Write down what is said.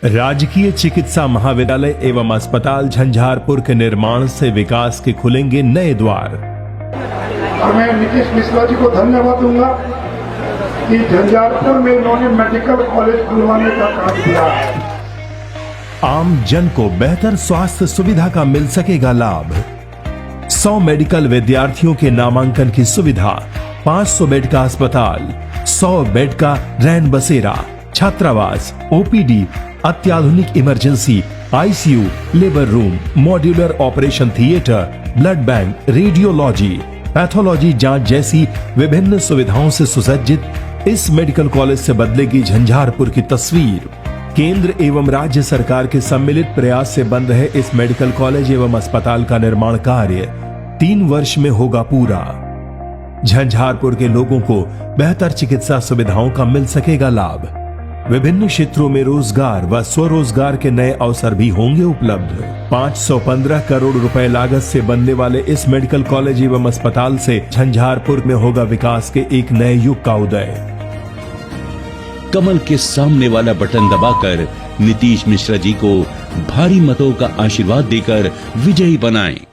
राजकीय चिकित्सा महाविद्यालय एवं अस्पताल झंझारपुर के निर्माण से विकास के खुलेंगे नए द्वार। और मैं नीतीश मिश्रा जी को धन्यवाद दूंगा कि झंझारपुर में इन्होंने मेडिकल कॉलेज खुलवाने का काम किया। आम जन को बेहतर स्वास्थ्य सुविधा का मिल सकेगा लाभ। 100 मेडिकल विद्यार्थियों के नामांकन की सुविधा, 500 बेड का अस्पताल, 100 बेड का रैन बसेरा, छात्रावास, ओपीडी, अत्याधुनिक emergency, ICU, labour room, modular operation theatre, blood bank, radiology, pathology जांच जैसी विभिन्न सुविधाओं से सुसज्जित इस मेडिकल कॉलेज से बदलेगी झंझारपुर की तस्वीर। केंद्र एवं राज्य सरकार के सम्मिलित प्रयास से बन रहे इस मेडिकल कॉलेज एवं अस्पताल का निर्माण कार्य 3 वर्ष में होगा पूरा। झंझारपुर के लोगों को बेहतर चिकित्सा सुविधाओं का मिल सकेगा लाभ। विभिन्न क्षेत्रों में रोजगार व स्वरोजगार के नए अवसर भी होंगे उपलब्ध। 515 करोड़ रुपए लागत से बनने वाले इस मेडिकल कॉलेज एवं अस्पताल से झंझारपुर में होगा विकास के एक नए युग का उदय। कमल के सामने वाला बटन दबाकर नीतीश मिश्रा जी को भारी मतों का आशीर्वाद देकर विजयी बनाएं।